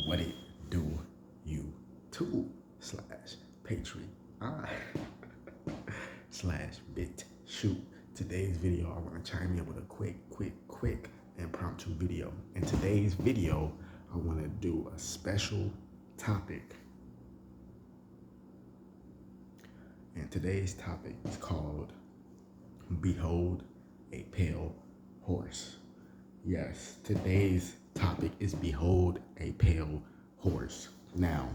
What it do, YouTube/Patreon /BitChute. Today's video, I want to chime in with a quick impromptu video. In today's video, I want to do a special topic. And today's topic is called Behold a Pale Horse. Yes, today's topic is Behold a Pale Horse. Now,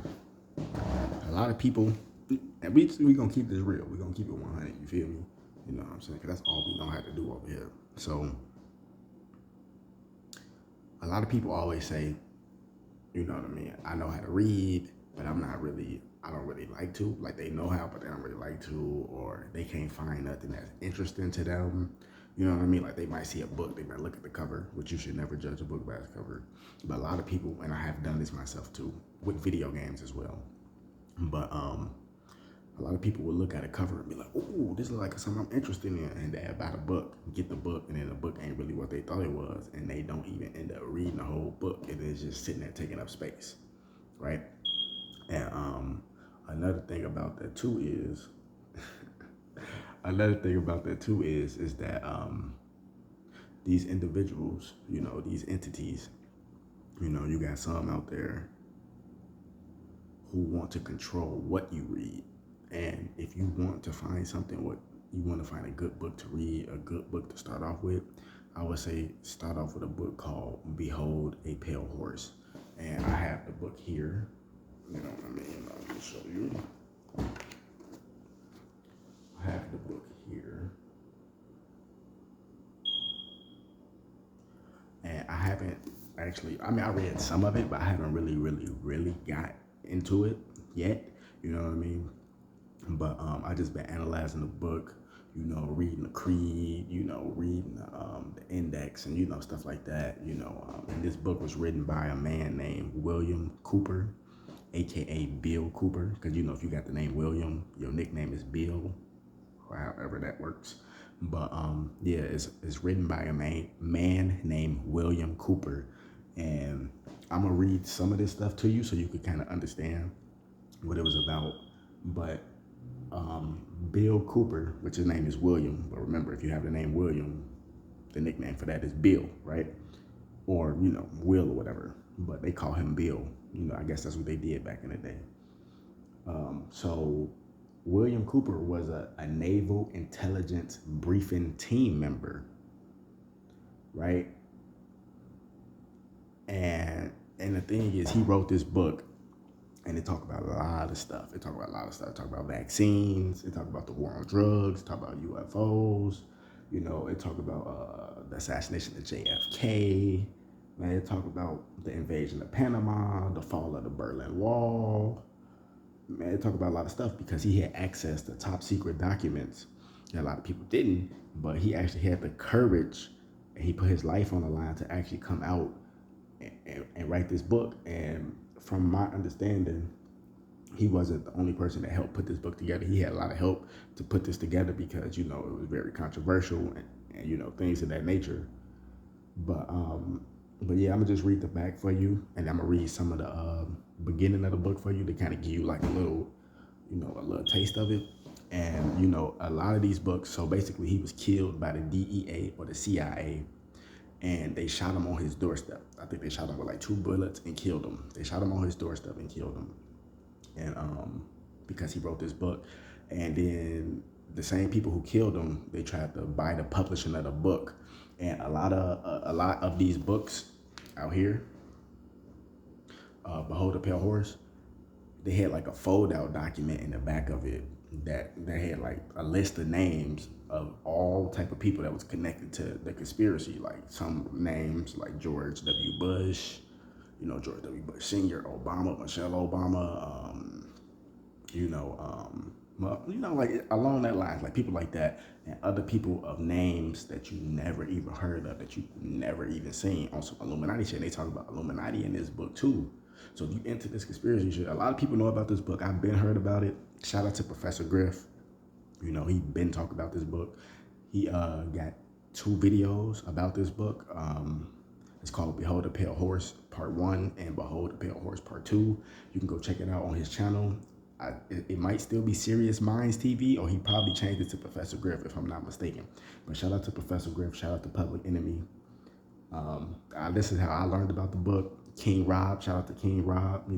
a lot of people, and we gonna keep this real. We're gonna keep it 100. You feel me? You know what I'm saying? Because that's all we know how to do over here. So, a lot of people always say, you know what I mean? I know how to read, but I don't really like to. Like, they know how, but they don't really like to, or they can't find nothing that's interesting to them. You know what I mean? Like, they might see a book, they might look at the cover, which you should never judge a book by its cover. But a lot of people, and I have done this myself too, with video games as well. But a lot of people will look at a cover and be like, "Oh, this looks like something I'm interested in," and they buy the book, get the book, and then the book ain't really what they thought it was, and they don't even end up reading the whole book. It is just sitting there taking up space, right? And another thing about that too is, is that these individuals, you know, these entities, you know, you got some out there who want to control what you read. And if you want to find something, what you want to find a good book to read, a good book to start off with, I would say start off with a book called Behold a Pale Horse. And I have the book here. You know what I mean? Let me show you. I have the book here. And I haven't actually, I mean, I read some of it, but I haven't really got into it yet. You know what I mean? But I just been analyzing the book, you know, reading the creed, you know, reading the index, and you know, stuff like that. You know, and this book was written by a man named William Cooper, aka Bill Cooper, because you know, if you got the name William, your nickname is Bill, or however that works. But yeah, it's written by a man named William Cooper, and I'm gonna read some of this stuff to you so you could kind of understand what it was about. But Bill Cooper, which his name is William, but remember, if you have the name William, the nickname for that is Bill, right? Or, you know, Will or whatever, but they call him Bill. You know, I guess that's what they did back in the day. So William Cooper was a naval intelligence briefing team member, right? And the thing is, he wrote this book, and it talked about a lot of stuff. It talked about vaccines. It talked about the war on drugs. It talked about UFOs. You know, it talked about the assassination of JFK. Man, it talked about the invasion of Panama, the fall of the Berlin Wall. Man, it talked about a lot of stuff because he had access to top secret documents. And a lot of people didn't, but he actually had the courage, and he put his life on the line to actually come out and write this book. And from my understanding, he wasn't the only person that helped put this book together. He had a lot of help to put this together because, you know, it was very controversial and you know, things of that nature. But yeah, I'm gonna just read the back for you, and I'm gonna read some of the beginning of the book for you to kind of give you like a little taste of it. And you know, a lot of these books. So basically, he was killed by the DEA or the CIA. And they shot him on his doorstep. I think they shot him with like 2 bullets and killed him. They shot him on his doorstep and killed him. And because he wrote this book. And then the same people who killed him, they tried to buy the publishing of the book. And a lot of these books out here, Behold a Pale Horse, they had like a fold-out document in the back of it that had like a list of names of all type of people that was connected to the conspiracy. Like some names like George W. Bush, you know, George W. Bush Sr., Obama, Michelle Obama, like along that line, like people like that, and other people of names that you never even heard of, that you never even seen on some Illuminati shit. And they talk about Illuminati in this book too. So if you into this conspiracy shit, a lot of people know about this book. I've been heard about it. Shout out to Professor Griff. You know, he been talking about this book. He got 2 videos about this book. It's called Behold the Pale Horse Part 1 and Behold the Pale Horse Part 2. You can go check it out on his channel. It might still be Serious Minds TV, or he probably changed it to Professor Griff, if I'm not mistaken. But shout out to Professor Griff, shout out to Public Enemy. This is how I learned about the book. King Rob, shout out to King Rob,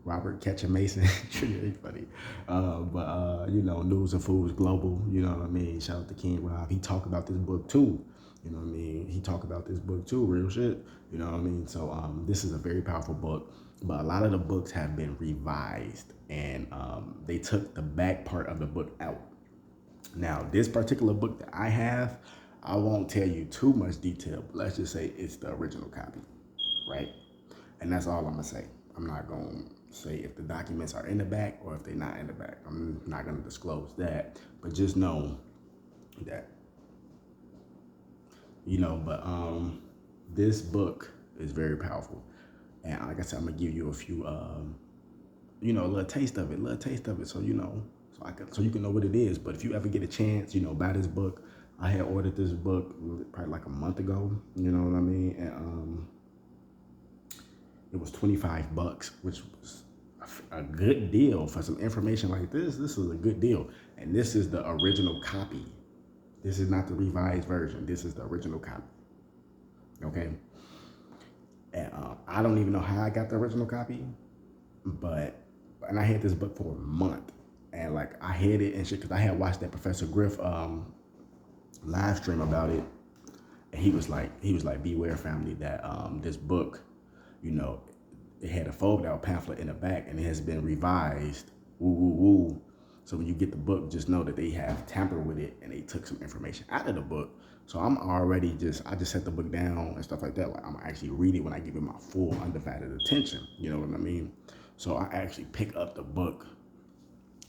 Robert Ketchum Mason, really funny. News and Foods Global, you know what I mean? Shout out to King Rob. He talked about this book too. You know what I mean? He talked about this book too, real shit. You know what I mean? So this is a very powerful book, but a lot of the books have been revised, and they took the back part of the book out. Now, this particular book that I have, I won't tell you too much detail, but let's just say it's the original copy, right? And that's all I'm gonna say. I'm not gonna say if the documents are in the back or if they're not in the back. I'm not gonna disclose that, but just know that, this book is very powerful. And like I said, I'm gonna give you a few, a little taste of it, so so you can know what it is. But if you ever get a chance, buy this book. I had ordered this book probably like a month ago. You know what I mean? And it was $25, which was a good deal for some information like this. This is a good deal, and this is the original copy. This is not the revised version. This is the original copy. Okay. And I don't even know how I got the original copy, and I had this book for a month, and like I had it and shit because I had watched that Professor Griff live stream about it, and he was like, beware family that this book, it had a fold out pamphlet in the back, and it has been revised. Woo woo woo. So when you get the book, just know that they have tampered with it and they took some information out of the book. So I just set the book down and stuff like that. Like I'm actually read it when I give it my full undivided attention. You know what I mean? So I actually pick up the book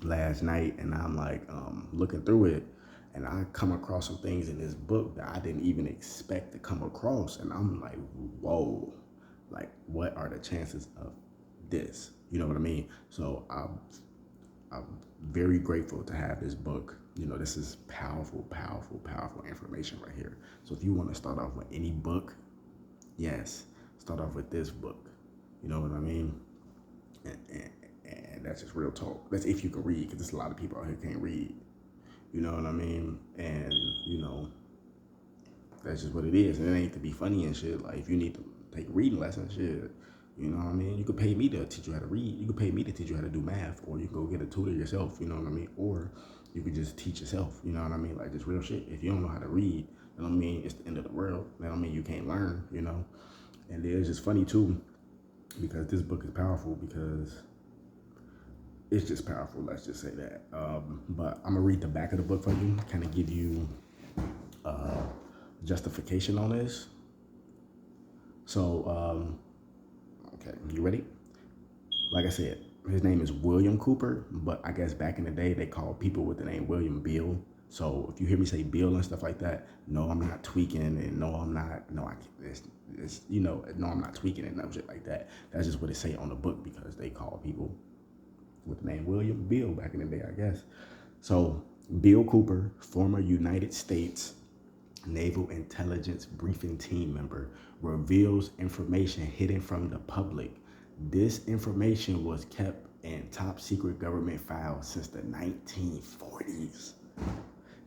last night, and I'm like looking through it, and I come across some things in this book that I didn't even expect to come across. And I'm like, whoa, like what are the chances of this? You know what I mean? So I'm very grateful to have this book. This is powerful, powerful, powerful information right here. So if you want to start off with any book, yes, start off with this book. You know what I mean? And that's just real talk. That's if you can read, because there's a lot of people out here can't read. You know what I mean? And, that's just what it is. And it ain't to be funny and shit. Like, if you need to take reading lessons, shit, you know what I mean? You could pay me to teach you how to read. You could pay me to teach you how to do math. Or you can go get a tutor yourself, you know what I mean? Or you could just teach yourself, you know what I mean? Like, just real shit. If you don't know how to read, that don't mean it's the end of the world. That don't mean you can't learn, And it's just funny, too, because this book is powerful because it's just powerful, let's just say that. But I'm going to read the back of the book for you, kind of give you justification on this. So, okay, you ready? Like I said, his name is William Cooper, but I guess back in the day, they called people with the name William Bill. So if you hear me say Bill and stuff like that, no, I'm not tweaking, and no, I'm not, no, I can't, no, I'm not tweaking and no shit like that. That's just what it say on the book because they call people with the name William Bill back in the day, I guess. So Bill Cooper, former United States Naval Intelligence Briefing Team member, reveals information hidden from the public. This information was kept in top secret government files since the 1940s.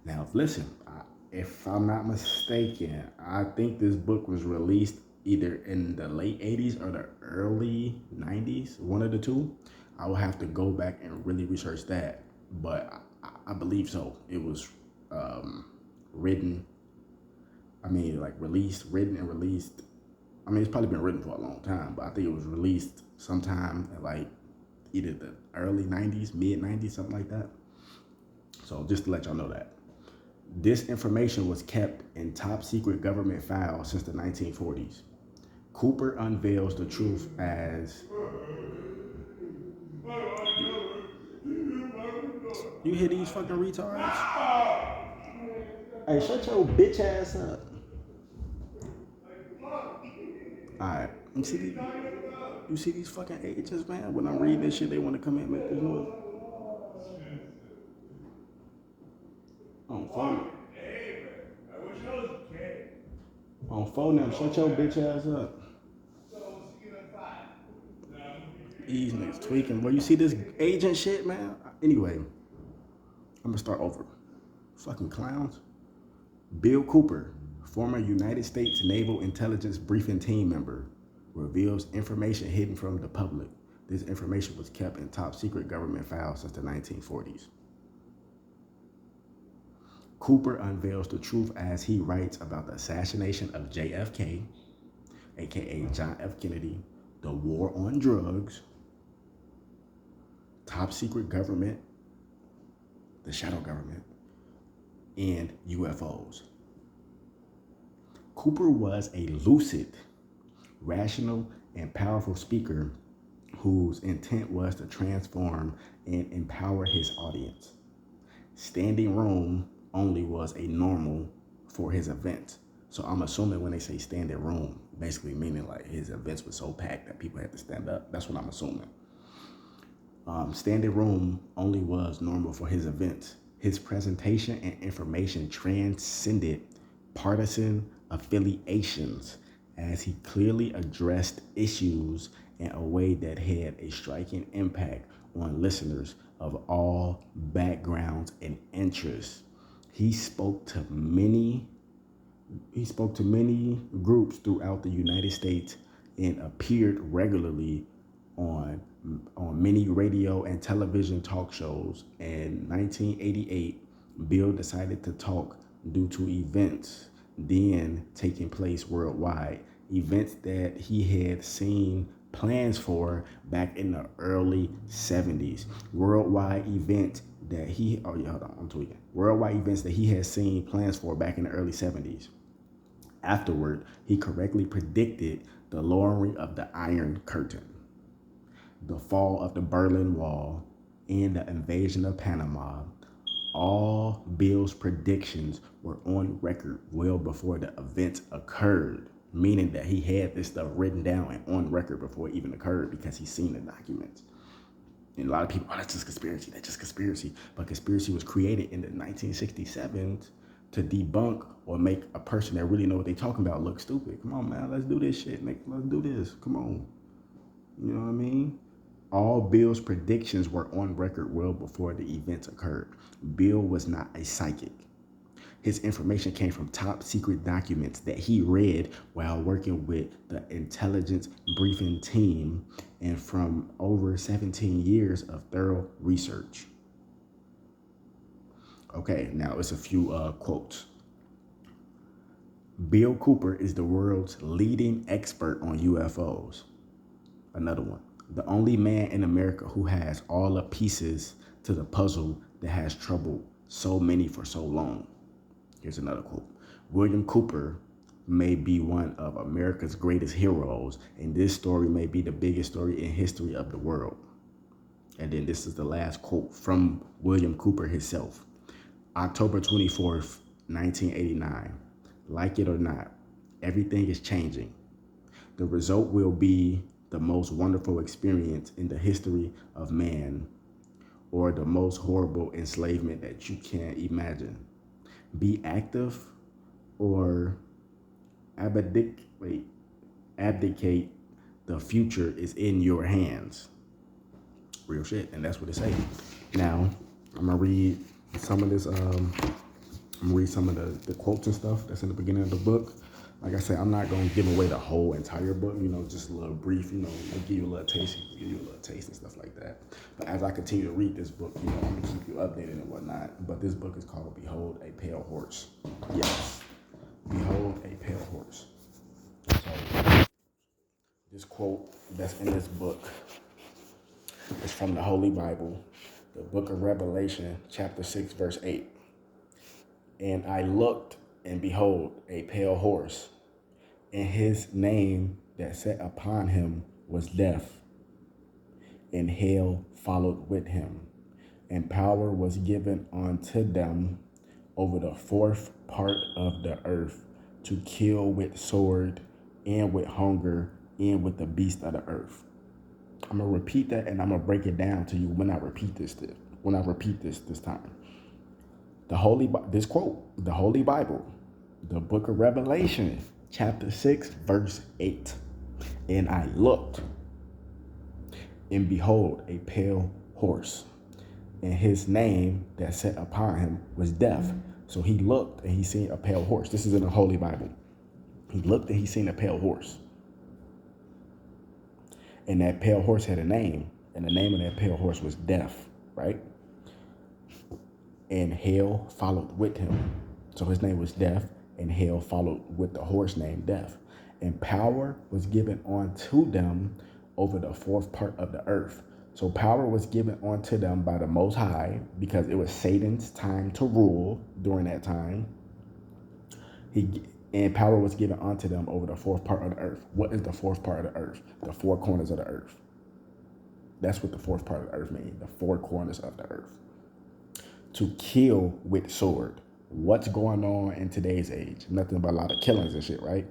Now, listen, if I'm not mistaken, I think this book was released either in the late 80s or the early 90s, one of the two. I will have to go back and really research that, but I believe so. It was written and released. I mean, it's probably been written for a long time, but I think it was released sometime at like either the early 90s, mid 90s, something like that. So just to let y'all know that. This information was kept in top secret government files since the 1940s. Cooper unveils the truth as... You hear these fucking retards? Hey, shut your bitch ass up. Alright, you see these fucking agents, man? When I'm reading this shit, they want to come in and make this noise. On phone. On phone now, shut your bitch ass up. These niggas tweaking. Well, you see this agent shit, man? Anyway, I'm gonna start over. Fucking clowns. Bill Cooper, former United States Naval Intelligence Briefing Team member, reveals information hidden from the public. This information was kept in top secret government files since the 1940s. Cooper unveils the truth as he writes about the assassination of JFK, aka John F. Kennedy, the war on drugs, top secret government, the shadow government, and UFOs. Cooper was a lucid, rational, and powerful speaker whose intent was to transform and empower his audience. Standing room only was a normal for his events. So I'm assuming when they say standing room, basically meaning like his events were so packed that people had to stand up. That's what I'm assuming. Standing room only was normal for his events. His presentation and information transcended partisan affiliations as he clearly addressed issues in a way that had a striking impact on listeners of all backgrounds and interests. He spoke to many groups throughout the United States and appeared regularly on many radio and television talk shows. In 1988, Bill decided to talk due to events then taking place worldwide, events that he had seen plans for back in the early 70s. Worldwide events that he had seen plans for back in the early 70s. Afterward, he correctly predicted the lowering of the Iron Curtain, the fall of the Berlin Wall, and the invasion of Panama. All Bill's predictions were on record well before the events occurred, meaning that he had this stuff written down and on record before it even occurred because he's seen the documents. And a lot of people, that's just conspiracy. But conspiracy was created in the 1967s to debunk or make a person that really know what they're talking about look stupid. Come on, man, let's do this shit. Let's do this. Come on. You know what I mean? All Bill's predictions were on record well before the events occurred. Bill was not a psychic. His information came from top secret documents that he read while working with the intelligence briefing team and from over 17 years of thorough research. Okay, now it's a few quotes. Bill Cooper is the world's leading expert on UFOs. Another one. The only man in America who has all the pieces to the puzzle that has troubled so many for so long. Here's another quote. William Cooper may be one of America's greatest heroes, and this story may be the biggest story in history of the world. And then this is the last quote from William Cooper himself. October 24th, 1989. Like it or not, everything is changing. The result will be the most wonderful experience in the history of man, or the most horrible enslavement that you can imagine. Be active or abdicate. The future is in your hands. Real shit, and that's what it says. Now, I'm gonna read some of this. I'm gonna read some of the quotes and stuff that's in the beginning of the book. Like I said, I'm not gonna give away the whole entire book, just a little brief, I'll give you a little taste, and stuff like that. But as I continue to read this book, I'm gonna keep you updated and whatnot. But this book is called Behold a Pale Horse. Yes, Behold a Pale Horse. So this quote that's in this book is from the Holy Bible, the book of Revelation, chapter 6, verse 8. And I looked, and behold, a pale horse, and his name that sat upon him was Death, and hell followed with him, and power was given unto them over the fourth part of the earth to kill with sword, and with hunger, and with the beast of the earth. I'm gonna repeat that, and I'm gonna break it down to you when I repeat this time. The Holy Bible, the Holy Bible, the book of Revelation, chapter 6, verse 8. And I looked, and behold, a pale horse, and his name that sat upon him was Death. So he looked, and he seen a pale horse. This is in the Holy Bible. He looked, and he seen a pale horse. And that pale horse had a name, and the name of that pale horse was Death, right? And hell followed with him. So his name was Death, and hell followed with the horse named Death. And power was given unto them over the fourth part of the earth. So power was given unto them by the Most High, because it was Satan's time to rule during that time. And power was given unto them over the fourth part of the earth. What is the fourth part of the earth? The four corners of the earth. That's what the fourth part of the earth means, the four corners of the earth. To kill with sword. What's going on in today's age? Nothing but a lot of killings and shit, right?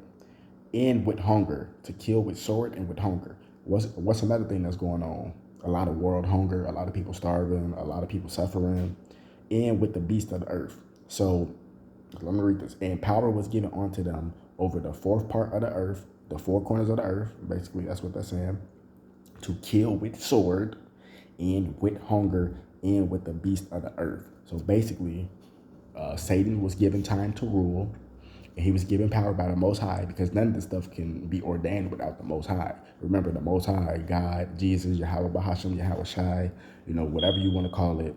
And with hunger. To kill with sword and with hunger. What's another thing that's going on? A lot of world hunger, a lot of people starving, a lot of people suffering, and with the beast of the earth. So let me read this. And power was given unto them over the fourth part of the earth, the four corners of the earth. Basically, that's what that's saying. To kill with sword and with hunger and with the beast of the earth. So basically, Satan was given time to rule, and he was given power by the Most High, because none of this stuff can be ordained without the Most High. Remember, the Most High, God, Jesus, Yahweh Bahasham, Yahweh Shai, whatever you want to call it,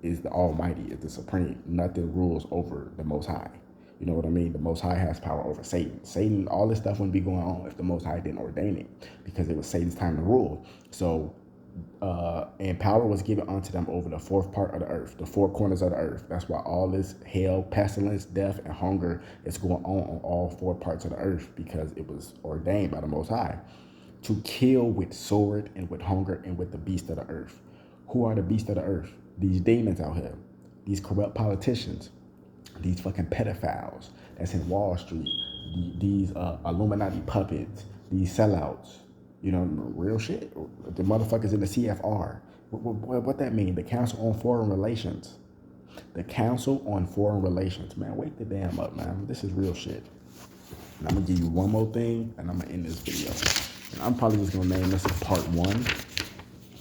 is the Almighty, is the Supreme. Nothing rules over the Most High. You know what I mean? The Most High has power over Satan. Satan, all this stuff wouldn't be going on if the Most High didn't ordain it, because it was Satan's time to rule. So, and power was given unto them over the fourth part of the earth, the four corners of the earth. That's why all this hell, pestilence, death, and hunger is going on all four parts of the earth, because it was ordained by the Most High. To kill with sword and with hunger and with the beast of the earth. Who are the beast of the earth? These demons out here, these corrupt politicians, these fucking pedophiles that's in Wall Street, these Illuminati puppets, these sellouts, real shit. The motherfuckers in the CFR. What that mean? The Council on Foreign Relations. The Council on Foreign Relations. Man, wake the damn up, man. This is real shit. And I'm going to give you one more thing, and I'm going to end this video. And I'm probably just going to name this part 1.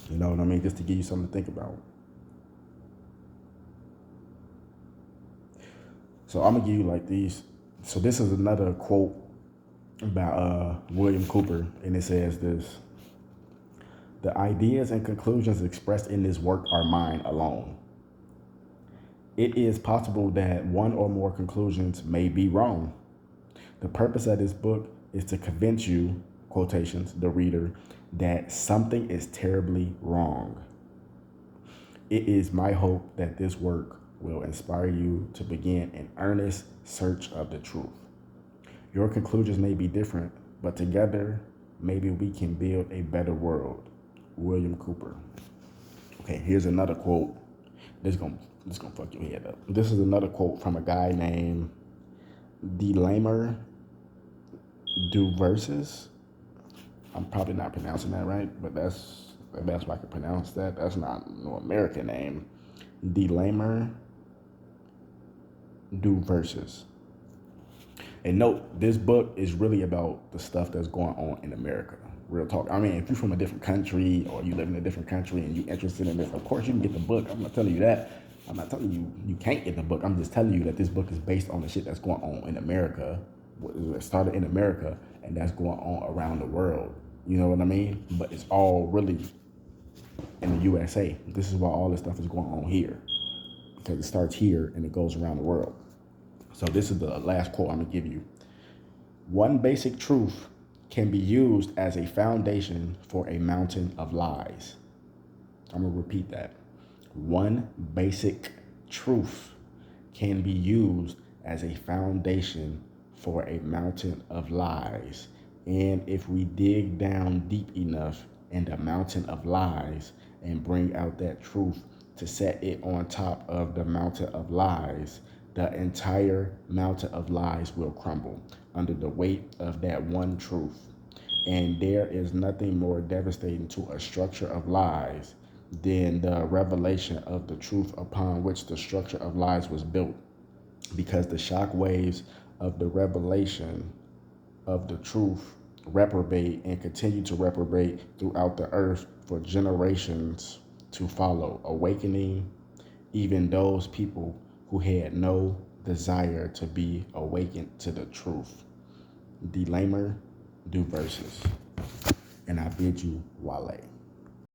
You know what I mean? Just to give you something to think about. So I'm going to give you like these. So this is another quote about William Cooper, and it says this: the ideas and conclusions expressed in this work are mine alone. It is possible that one or more conclusions may be wrong. The purpose of this book is to convince you, quotations, the reader, that something is terribly wrong. It is my hope that this work will inspire you to begin an earnest search of the truth. Your conclusions may be different, but together, maybe we can build a better world. William Cooper. Okay, here's another quote. This is gonna fuck your head up. This is another quote from a guy named Delamer Du Versus. I'm probably not pronouncing that right, but that's the best way I can pronounce that. That's not no American name. Delamer Du Versus. And note, this book is really about the stuff that's going on in America. Real talk. I mean, if you're from a different country or you live in a different country and you're interested in this, of course you can get the book. I'm not telling you that. I'm not telling you you can't get the book. I'm just telling you that this book is based on the shit that's going on in America. It started in America, and that's going on around the world. You know what I mean? But it's all really in the USA. This is why all this stuff is going on here, because it starts here and it goes around the world. So this is the last quote I'm going to give you. One basic truth can be used as a foundation for a mountain of lies. I'm going to repeat that. One basic truth can be used as a foundation for a mountain of lies. And if we dig down deep enough in the mountain of lies and bring out that truth to set it on top of the mountain of lies, the entire mountain of lies will crumble under the weight of that one truth. And there is nothing more devastating to a structure of lies than the revelation of the truth upon which the structure of lies was built, because the shock waves of the revelation of the truth reprobate and continue to reprobate throughout the earth for generations to follow, awakening even those people who had no desire to be awakened to the truth. D. Lamer, do verses. And I bid you, Wale.